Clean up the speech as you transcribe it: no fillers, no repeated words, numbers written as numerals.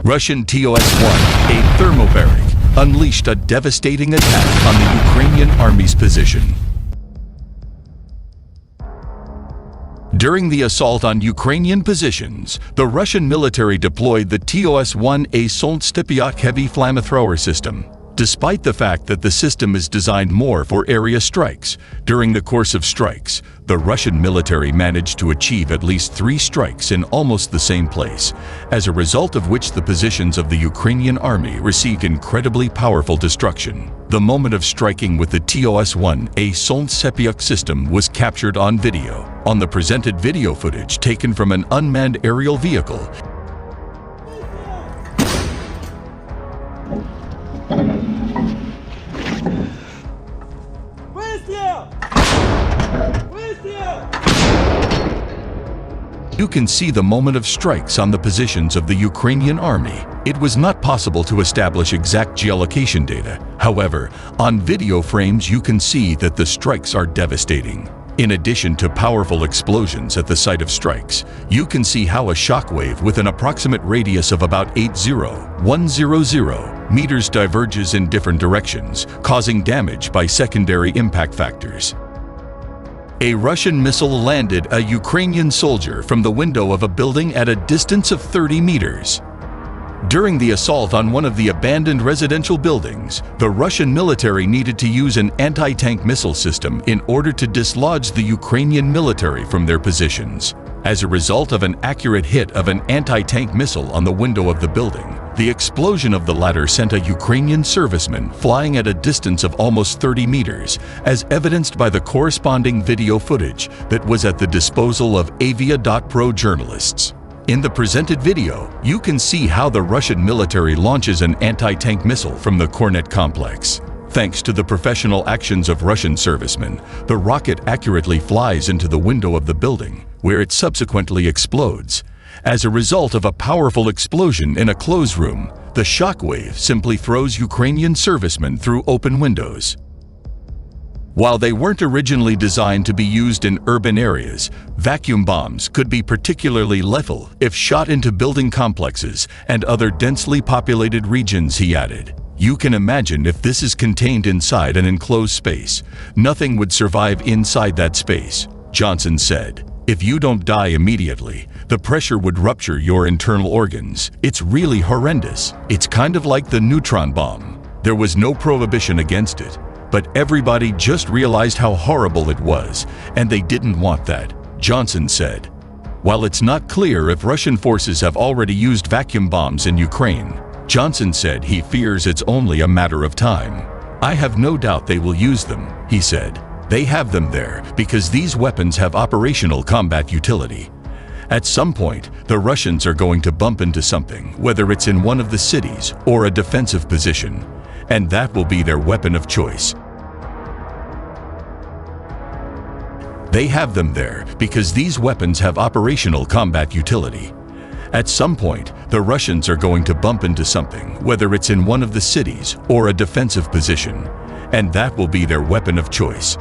Russian TOS-1, a thermobaric, unleashed a devastating attack on the Ukrainian army's position. During the assault on Ukrainian positions, the Russian military deployed the TOS-1A Solntsepyak heavy flamethrower system. Despite the fact that the system is designed more for area strikes, during the course of strikes, the Russian military managed to achieve at least 3 strikes in almost the same place, as a result of which the positions of the Ukrainian army received incredibly powerful destruction. The moment of striking with the TOS-1A Solntsepyak system was captured on video. On the presented video footage taken from an unmanned aerial vehicle, you can see the moment of strikes on the positions of the Ukrainian army. It was not possible to establish exact geolocation data. However, on video frames you can see that the strikes are devastating. In addition to powerful explosions at the site of strikes, you can see how a shockwave with an approximate radius of about 80100 meters diverges in different directions, causing damage by secondary impact factors. A Russian missile landed a Ukrainian soldier from the window of a building at a distance of 30 meters. During the assault on one of the abandoned residential buildings, the Russian military needed to use an anti-tank missile system in order to dislodge the Ukrainian military from their positions. As a result of an accurate hit of an anti-tank missile on the window of the building, the explosion of the latter sent a Ukrainian serviceman flying at a distance of almost 30 meters, as evidenced by the corresponding video footage that was at the disposal of Avia.pro journalists. In the presented video, you can see how the Russian military launches an anti-tank missile from the Kornet complex. Thanks to the professional actions of Russian servicemen, the rocket accurately flies into the window of the building, where it subsequently explodes. As a result of a powerful explosion in a closed room, the shockwave simply throws Ukrainian servicemen through open windows. While they weren't originally designed to be used in urban areas, vacuum bombs could be particularly lethal if shot into building complexes and other densely populated regions, he added. You can imagine if this is contained inside an enclosed space, nothing would survive inside that space, Johnson said. If you don't die immediately, the pressure would rupture your internal organs. It's really horrendous. It's kind of like the neutron bomb. There was no prohibition against it, but everybody just realized how horrible it was, and they didn't want that, Johnson said. While it's not clear if Russian forces have already used vacuum bombs in Ukraine, Johnson said he fears it's only a matter of time. I have no doubt they will use them, he said. They have them there because these weapons have operational combat utility. At some point, the Russians are going to bump into something, whether it's in one of the cities or a defensive position, and that will be their weapon of choice. They have them there because these weapons have operational combat utility. At some point, the Russians are going to bump into something, whether it's in one of the cities or a defensive position, and that will be their weapon of choice.